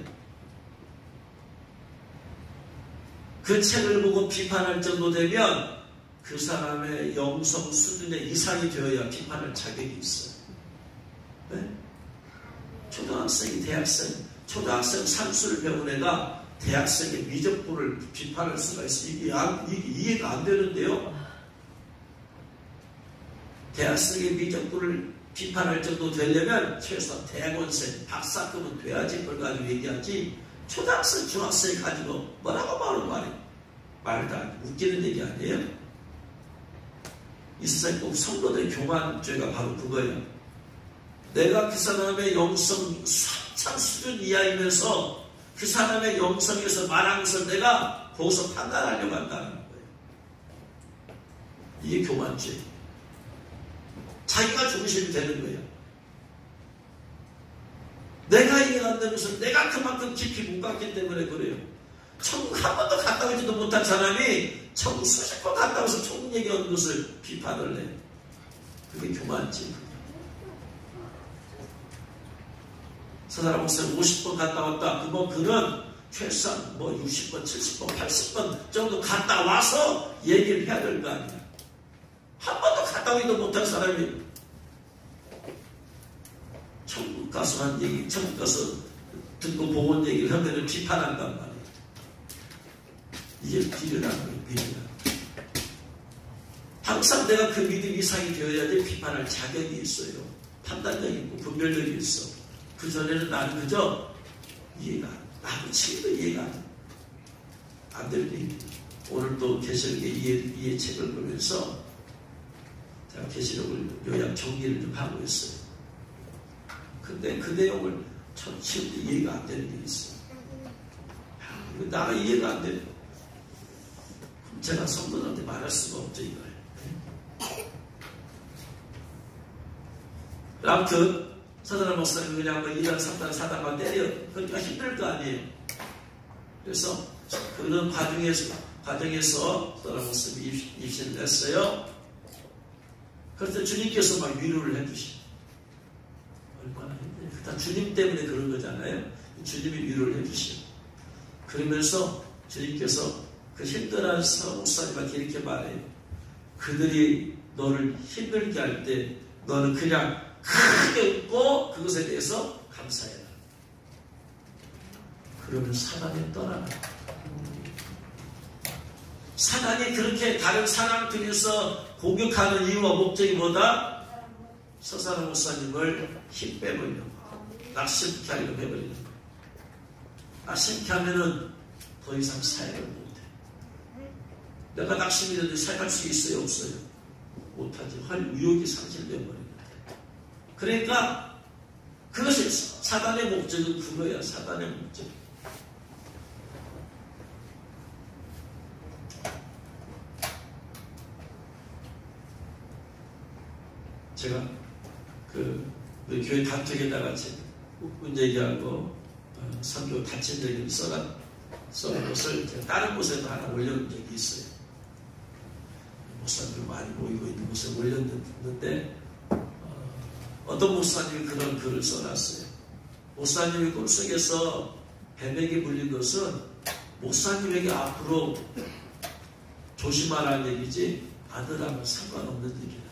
그 책을 보고 비판할 정도 되면 그 사람의 영성 수준의 이상이 되어야 비판할 자격이 있어요. 네? 초등학생이 대학생, 초등학생 산수를 배운 애가 대학생의 미적분을 비판할 수가 있어요. 이게 이해가 안 되는데요. 대학생의 미적분을 비판할 정도 되려면 최소한 대학원생, 박사급은 돼야지 그걸 가지고 얘기하지. 초등학생, 중학생이 가지고 뭐라고 말하는 말이에요. 말도 안 돼. 웃기는 얘기 아니에요. 이 세상에 꼭 성도들의 교만죄가 바로 그거예요. 내가 그 사람의 영성 한참 수준 이하이면서 그 사람의 영성에서 말한 것을 내가 거기서 판단하려고 한다는 거예요. 이게 교만죄. 자기가 중심이 되는 거예요. 내가 이해가 안 되는 것을 내가 그만큼 깊이 못 갔기 때문에 그래요. 천국 한 번도 갔다 오지도 못한 사람이 천국 수십 번 갔다 와서 천국 얘기하는 것을 비판을 해. 그게 교만죄. 서다라 목사님 50번 갔다 왔다. 그는 최소한 60번, 70번, 80번 정도 갔다 와서 얘기를 해야 될 거 아니야. 한 번도 갔다 오지도 못한 사람이 천국 가서 한 얘기, 천국 가서 듣고 보고 온 얘기를 하면 비판한단 말이에요. 이게 비련한 거예요, 비련한. 항상 내가 그 믿음 이상이 되어야지 비판할 자격이 있어요. 판단력이 있고 분별력이 있어. 그 전에는 나는 그저 이해가 나도 치기도 이해가 안 되는 얘기. 오늘 또 계시록의 이해책을 보면서 제가 계시록을 요약 정리를 좀 하고 있어요. 근데 그 내용을 치는데 이해가 안 되는 게 있어요. 나가 이해가 안 되는. 그럼 제가 성도들한테 말할 수가 없죠, 이걸. 아무튼 서다라 목사님 그냥 2단, 3단, 4단만 때려. 그러니까 힘들 거 아니에요. 그래서 그런 과정에서 서다라 목사님이 입신을 했어요. 그래서 주님께서 막 위로를 해주시고 얼마나 힘들어요. 다 주님 때문에 그런 거잖아요. 주님이 위로를 해주시고 그러면서 주님께서 그 힘들어하는 서다라 목사님한테 이렇게 말해요. 그들이 너를 힘들게 할 때 너는 그냥 크게 웃고 그것에 대해서 감사해라. 그러면 사단이 떠나가. 사단이 그렇게 다른 사람 중에서 공격하는 이유와 목적이 뭐다? 서다라 목사님을 힘 빼버리려고, 낙심케 하려고 해버리는 거예요. 낙심케 하면은 더 이상 사역을 못해. 내가 낙심이 되는데 사역할 수 있어요, 없어요? 못하지. 할 의욕이 상실되어버리는 거예요. 그러니까 그것이 사단의 목적은 그거야. 사단의 목적. 제가 우리 교회 단톡에다 같이 웃군 얘기하고 선교 다친 얘기를 써놓은 것을 제가 다른 곳에도 하나 올려놓은 적이 있어요. 목사님들 많이 모이고 있는 곳에 올렸는데 어떤 목사님이 그런 글을 써놨어요. 목사님이 꿈속에서 뱀에게 물린 것은 목사님에게 앞으로 조심하라는 얘기지 아들하고는 상관없는 얘기다.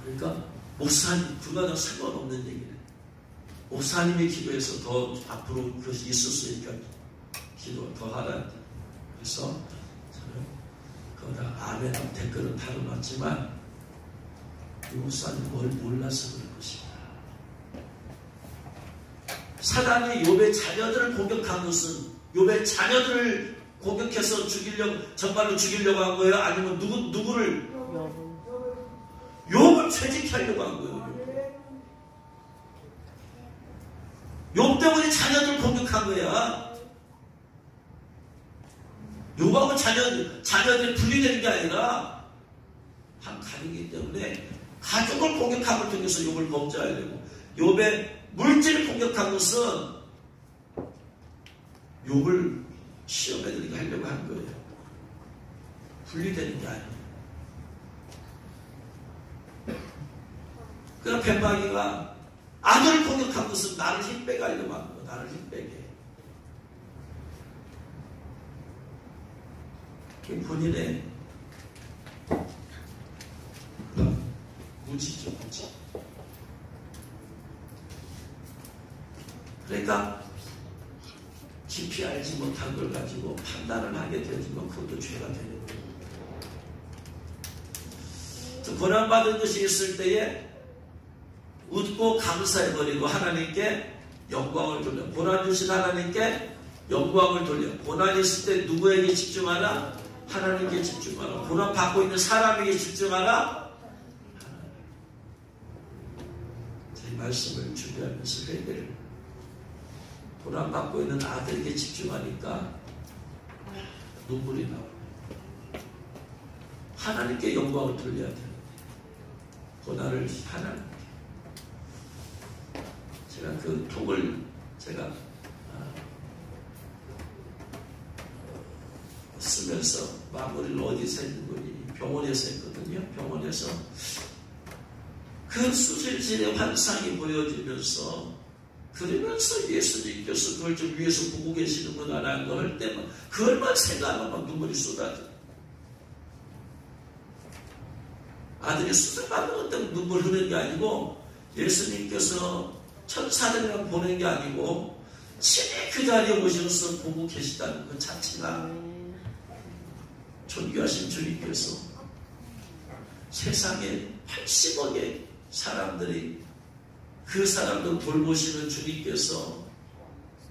그러니까 목사님 그거는 상관없는 얘기네. 목사님의 기도에서 더 앞으로 그것이 있을 수 있으니까 기도 더 하라. 그래서 저는 거기다 아멘 댓글은 달아놨지만 이 목사님 뭘 몰라서 그럴 것입니다. 사단이 욥의 자녀들을 공격한 것은 욥의 자녀들을 공격해서 정말로 죽이려고 한 거예요? 아니면 누구를? 욥을 퇴직하려고 한 거예요. 욥 때문에 자녀들을 공격한 거야. 욥하고 자녀들이 분리되는 게 아니라 한 가족이기 때문에 가족을 공격함을 통해서 욥을 범죄하려고. 욥의 물질을 공격한 것은 욥을 시험해드리게 하려고 한 거예요. 분리되는 게 아니에요. 그러나 뱀마귀가 아들을 공격한 것은 나를 힘빼게 하려고 한 거예요. 나를 힘빼게. 본인의 무지죠, 무지. 그러니까 깊이 알지 못한 걸 가지고 판단을 하게 되어지면 그것도 죄가 되는 거예요. 고난받은 것이 있을 때에 웃고 감사해버리고 하나님께 영광을 돌려. 고난 주신 하나님께 영광을 돌려. 고난이 있을 때 누구에게 집중하라? 하나님께 집중하라. 고난 받고 있는 사람에게 집중하라? 제 말씀을 준비하면서 회개를 고난 받고 있는 아들에게 집중하니까 눈물이 나와요. 하나님께 영광을 돌려야 되는데 고난을 하나님께. 제가 그 톡을 제가 쓰면서 마무리를 어디서 했는 거니? 병원에서 했거든요. 병원에서 그 수술실의 환상이 보여지면서 그러면서 예수님께서 그걸 좀 위에서 보고 계시는구나라는 걸 할 때만 그걸만 생각하면 막 눈물이 쏟아져. 아들이 수술받는 것 때문에 눈물 흐르는 게 아니고 예수님께서 천사들이랑 보낸 게 아니고 친히 그 자리에 오셔서 보고 계시다는 것 자체가 존귀하신 주님께서 세상에 80억의 사람들이 그 사람들 돌보시는 주님께서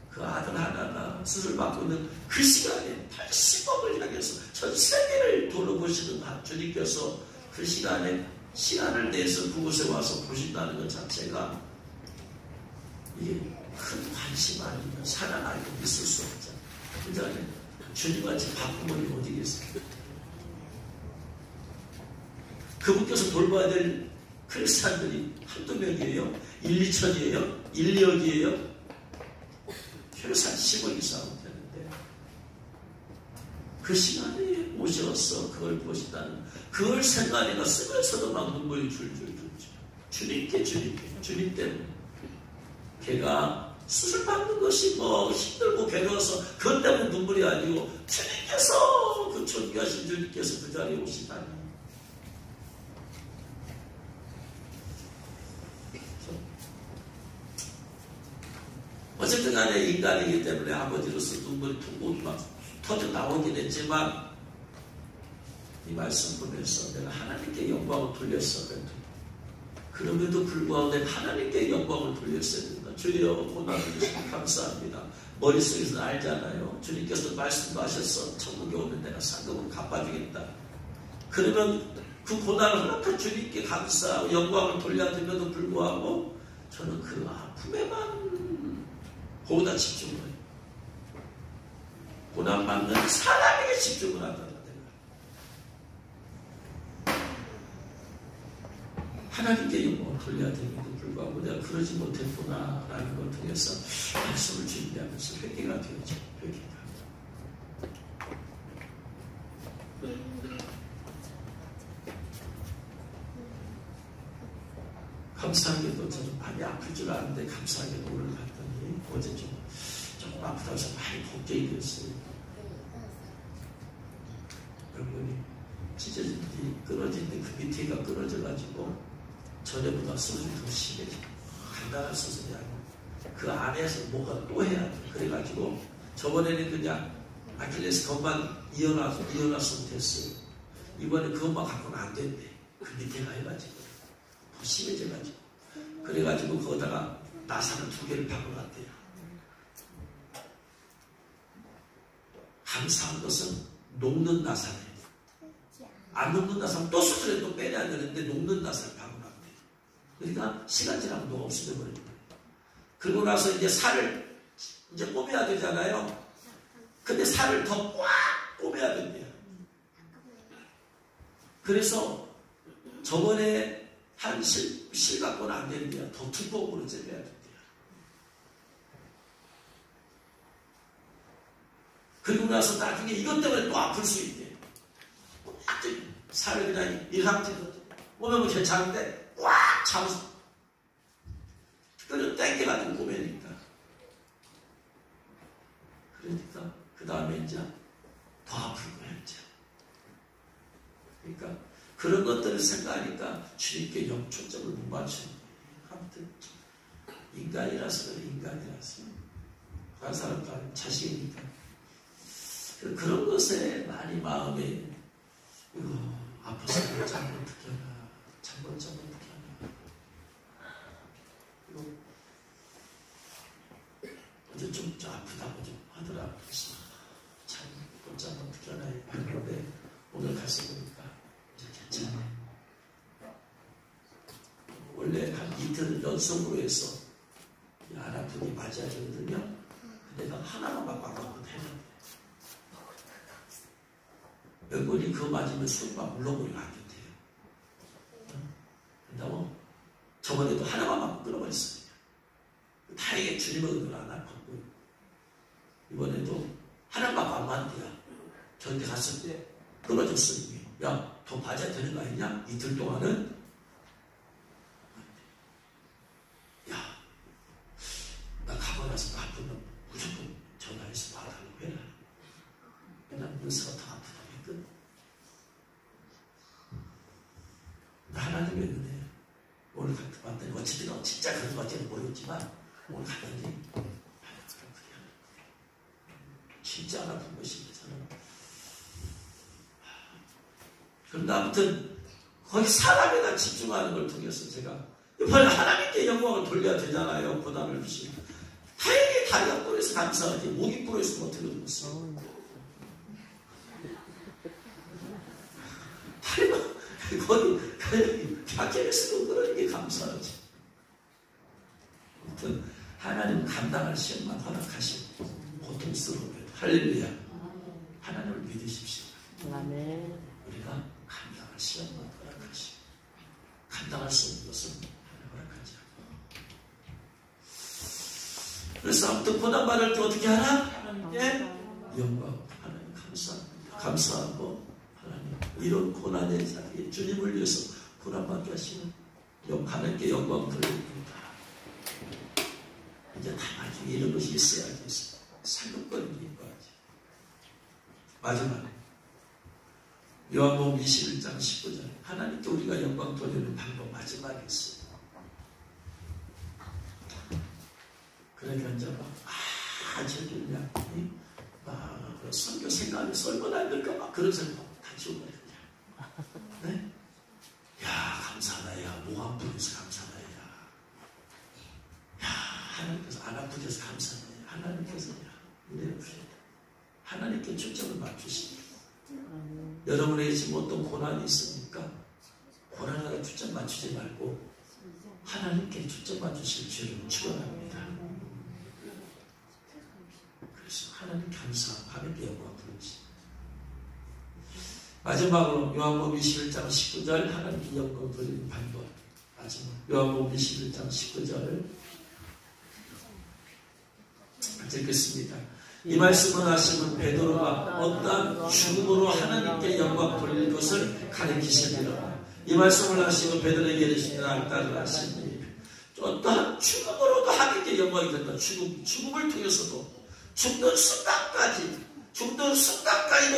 그 아들 하나가 수술받고 있는 그 시간에 80억을 향해서 전 세계를 돌보시는 주님께서 그 시간에 시간을 내서 그곳에 와서 보신다는 것 자체가 이게 큰 관심 아니면 사랑 아니면 있을 수 없잖아요. 그러니까 주님같이 바쁜 분이 어디 계세요? 그분께서 돌봐야 될 크리스찬들이 한두 명이에요? 1, 2천이에요? 1, 2억이에요? 최소 한 10억 이상은 되는데 그 시간에 오셔서 그걸 보신다는 그걸 생각해가 쓰면서도 막 눈물이 줄줄줄 주님 때문에 걔가 수술 받는 것이 뭐 힘들고 괴로워서 그것 때문에 눈물이 아니고 주님께서 그 존귀하신 주님께서 그 자리에 오시다니. 어쨌든 간에 인간이기 때문에 아버지로서 눈물이 퉁고 막 터져 나오긴 했지만 이 말씀 보면서 내가 하나님께 영광을 돌렸어야 된다. 그럼에도 불구하고 내가 하나님께 영광을 돌렸어야 된다. 주여 고난을 주시면 감사합니다. 머릿속에서 알잖아요. 주님께서 말씀도 하셨어. 천국에 오면 내가 상급을 갚아주겠다. 그러면 그 고난을 허락한 주님께 감사하고 영광을 돌려드려도 불구하고 저는 그 아픔에만 보다 집중을 해요. 고난받는 사람에게 집중을 한다는 거예요. 하나님께 영광을 돌려야 되는데도 불구하고 내가 그러지 못했구나라는 걸 통해서 말씀을 준비하면서 회개가 되었죠. 회개가. 감사하게도 저는 많이 아플 줄 알았는데 감사하게도 오늘 갔더니 어제 조금 아프다고 해서 많이 복귀이 됐어요. 여러분이 찢어진뒤 끊어진데 그 밑에가 끊어져가지고 전에보다 수술이 더 심해져. 간단한 수술이 아니고 그 안에서 뭐가 또 해야 돼. 그래가지고 저번에는 그냥 아킬레스 건만 이어놨으면 됐어요. 이번에 그것만 갖고는 안 된대. 그 밑에가 해가지고 더 심해져가지고 그래가지고 거기다가 나사를 2개를 박아놨대요. 감사한 것은 녹는 나사래요. 안 녹는 나사는 또 수술에 또 빼내야 되는데 녹는 나사를 박아놨대요. 그러니까 시간 지나면 녹아 없어져 버리는 거예요. 그러고 나서 이제 살을 이제 꼬매야 되잖아요. 근데 살을 더 꽉 꼬매야 된대요. 그래서 저번에 한 실 갖고는 안 된대요. 더 두꺼움으로 째려야 된대요. 그리고 나서 나중에 이것 때문에 또 아플 수 있대요. 살을 그냥 이 상태에서 꼬매면 괜찮은데 꽉 잡아서 그걸 땡겨가지고 꼬매니까. 그러니까 그 다음에 이제 더 아플 거예요. 이제. 그러니까 그런 것들을 생각하니까 주님께 초점을 못 맞추는 거예요. 아무튼 인간이라서 그래. 인간이라서 한 사람도 아니고 자식이니까 그런 것에 많이 마음에 아파서 잠을 어떻게 하나 잠을 어떻게 하나 그리고 어제 좀 아프다고 좀 하더라고요. 그래서 잠을 어떻게 하나 했는데 오늘 가서 보니까 이제 괜찮아요. 원래 한 이틀 연속으로 해서 안 아프게 맞아야 되거든요. 근데 난 하나만 맞고 안 맞고 되는데 연골이 그거 맞으면 술만 물렁거리가 안 좋대요. 그런다고 저번에도 하나만 맞고 끊어버렸어요. 다행히 주님의 은혜로 안 아팠고 이번에도 하나만 맞고 안 맞대요. 저한테 갔을 때 끊어졌어요. 야, 더 맞아야 되는 거 아니냐? 이틀 동안은 야, 나 가고 나서 아프면 무조건 전화해서 봐달라고 해라. 그냥 의사가 더 아프다. 하나님의 은혜. 오늘 갔더니 어쨌든 진짜 그런 것까지는 모르겠지만 오늘 갔더니 진짜 안 아픈 것이죠. 저는. 그런데 아무튼 거기 사람에다 집중하는 걸 통해서 제가 이번에 하나님께 영광을 돌려야 되잖아요. 고난을 주시고 다행히 다리가 부러져서 감사하지 목이 부러져서 어떻게 되겠어. 거의 아킬레스도 그러는 게 감사하지. 아무튼 하나님은 감당할 시험만 허락하시고 고통스러워도 할렐루야. 하나님을 믿으십시오. 아멘. 우리가 감당할 시험만 허락하시고 감당할 수 없는 것은 하나님 허락하지 않고. 그래서 아무튼 고난받을 때 어떻게 하나? 하나님께 영광. 하나님 감사합니다. 감사하고 이런 고난의 자리에 주님을 위해서 고난받게 하시는 하나님께 영광 돌립니다. 이제 다 나중에 이런 것이 있어야지 살금거리는 거지. 마지막 요한복음 21장 19절 하나님께 우리가 영광 돌리는 방법 마지막에 있어요. 그러니까 이제 저기 그냥 선교 생각해서 얼마나 힘들까 막 그런 생각 다 지우고 그냥. 네? 야 감사하다 야 목 아프게서 감사하다 야 하나님께서 안 아프게 해서 감사하다 야 하나님께서 은혜 주시다 하나님께 초점을 맞추시다. 여러분에게 지금 어떤 고난이 있습니까? 고난에 초점 맞추지 말고 하나님께 초점 맞추실 줄을 축원합니다. 그래서 하나님 감사하고 하나님께 영광 돌리시다. 마지막으로 요한복음 21장 19절 하나님께 영광 돌리는 방법. 마지막 요한복음 21장 19절 읽겠습니다. 이 말씀을 하시면 베드로가 어떠한 죽음으로 하나님께 영광 돌릴 것을 가리키시니라. 이 말씀을 하시고 베드로에게 이르시니라 따르라시니 어떠한 죽음으로도 하나님께 영광이 된다. 죽음을 통해서도 죽는 순간까지도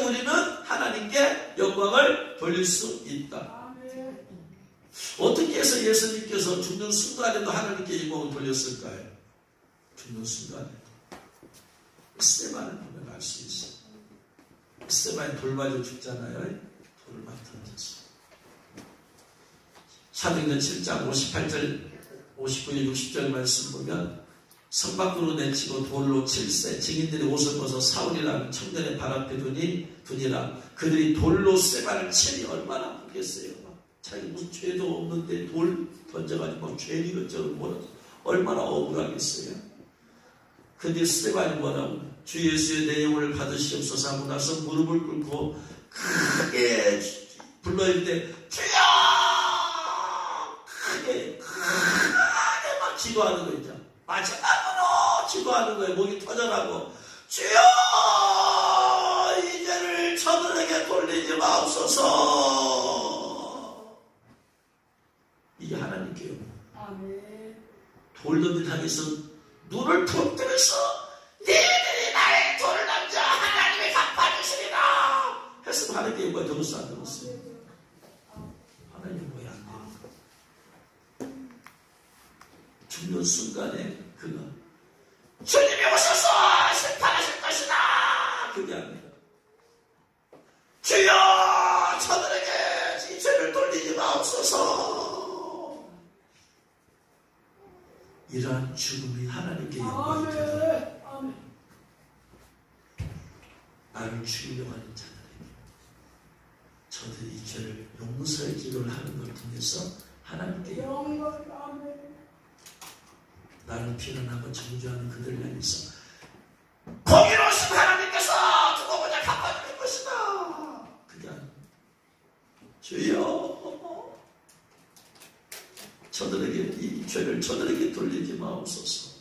우리는 하나님께 영광을 돌릴 수 있다. 어떻게 해서 예수님께서 죽는 순간에도 하나님께 영광을 돌렸을까요? 죽는 순간에도 스테반을 보면 알 수 있어요. 스테반이 돌 맞아 죽잖아요. 돌을 막 던졌어. 사도행전 7장 58절 59절 60절 말씀 보면 성 밖으로 내치고 돌로 칠세 증인들이 옷을 벗어 사울이라는 청년의 발 앞에 두니라. 그들이 돌로 스테반을 치니 얼마나 아프겠어요. 자기 무슨 죄도 없는데 돌 던져가지고 막 죄니 것처럼 뭐라 얼마나 억울하겠어요. 근데 스테반이 뭐라고 주 예수의 내 영혼을 받으시옵소서 하고 나서 무릎을 꿇고 크게 불러일 때 주여 크게 막 기도하는 거 있죠. 마지막으로 기도하는 거예요. 목이 터져나고 주여 이 죄를 저들에게 돌리지 마옵소서. 이게 하나님께요. 돌던들 향해서 눈을 푹 뜨면서 너희들이 나의 돌을 던져 하나님이 갚아주시리라 했으면 하나님께 영광이 들었어 안 들었어요? 하나님 영광이 안 돼요. 죽는 순간에 그가 주님이 오셔서 심판하실 것이다 그게 아니라 주여 저들에게 이 죄를 돌리지 마옵소서. 이러한 죽음이 하나님께 영광이 되더라. 나를 죽이려고 하는 자들에게 저들이 이 죄를 용서의 기도를 하는 걸 통해서 하나님께 나를 비난하고 정죄하는 그들을 향해서 공의로우신 하나님께서 두고 보자 갚아줄 것이다. 그게 아니라 주여 저들에게 이 죄를 저들에게 돌리지 마옵소서.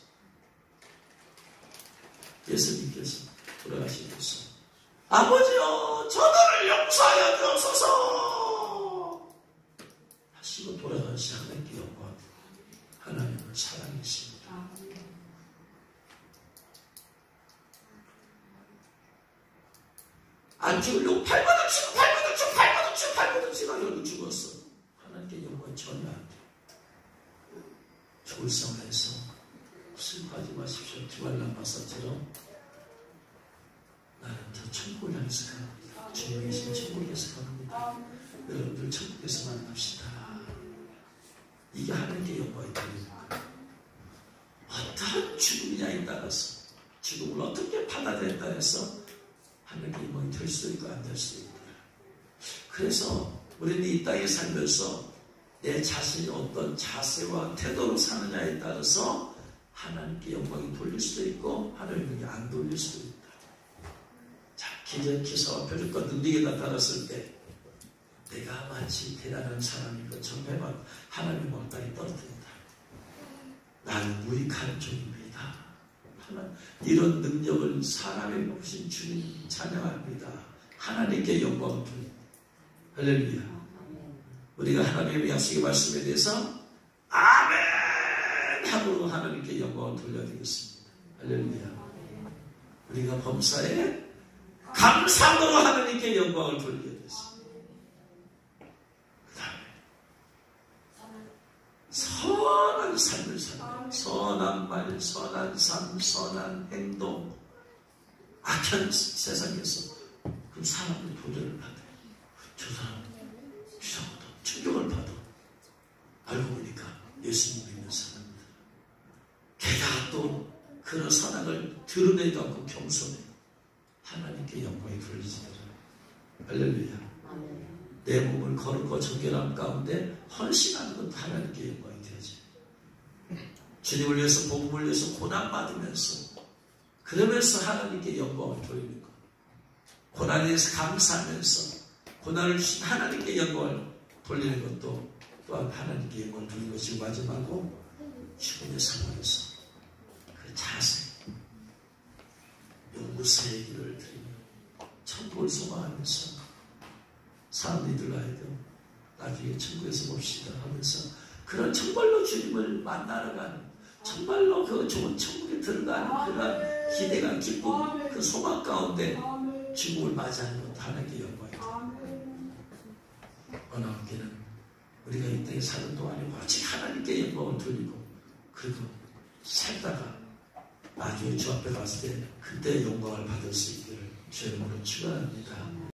예수님께서 돌아가시면서 아버지여 저들을 용서하여 주옵소서 하시고 돌아가신 하나님께 영광 하나님을 사랑하십니다. 안 죽으려고 팔보도 치고 여기 죽었어. 하나님께 영광 전혀 안 돼. 불쌍해서 슬퍼하지 마십시오. 기말란 박사처럼 나는 저 천국을 향해서 갑니다. 주님이 계신 천국에서 갑니다. 여러분들 천국에서 만납시다. 이게 하나님께 영광이 됩니다. 어떠한 죽음이냐에 따라서 죽음을 어떻게 받아들였다에 따라서 하나님께 영광이 될 수도 있고 안 될 수도 있다. 그래서 우리는 이 땅에 살면서 내 자신이 어떤 자세와 태도로 사느냐에 따라서 하나님께 영광이 돌릴 수도 있고 하나님께 안 돌릴 수도 있다. 자, 기사와 표적과 능력에 나타났을 때 내가 마치 대단한 사람인 것처럼 해만 하나님의 왕따에 떨어뜨린다. 나는 무익한 종입니다. 이런 능력을 사람의 보신 주님 찬양합니다. 하나님께 영광을 돌립니다. 할렐루야. 우리가 하나님의 약속의 말씀에 대해서 아멘 하고 하나님께 영광을 돌려드리겠습니다. 할렐루야. 우리가 범사에 감사함으로 하나님께 영광을 돌리게 됐습니다. 그 다음에 선한 삶을 살아요. 선한 말, 선한 삶, 선한 행동. 악한 세상에서 그 사람의 도전을 받아요. 저 사람 이상하다. 충격을 받아. 알고 보니까 예수님 믿는 사람입니다. 게다가 또 그런 선악을 드러내지도 않고 겸손해. 하나님께 영광이 돌리시더라. 할렐루야. 내 몸을 거룩고 정결함 가운데 헌신하는 것도 하나님께 영광이 되지. 주님을 위해서 복음을 위해서 고난받으면서 그러면서 하나님께 영광을 돌리는 것. 고난에 대해서 감사하면서 고난을 주신 하나님께 영광을 돌리는 것도 또한 하나님께 영광을 돌리는 것이 마지막으로 죽음의 상황에서 그 자세, 영구세의 길을 드리며 천국을 소망하면서 사람들이 하여금 나중에 천국에서 봅시다 하면서 그런 정말로 주님을 만나러 가는, 정말로 그 좋은 천국에 들어가는 그런 기대가, 기쁨, 그 소망 가운데 죽음을 맞이하는 것도 하나님께 영광이다. 어느 학교는 우리가 이 땅에 사는 동안에 오직 하나님께 영광을 돌리고 그리고 살다가 나중에 주 앞에 갔을 때 그때 영광을 받을 수 있기를 주의 이름으로 축원합니다.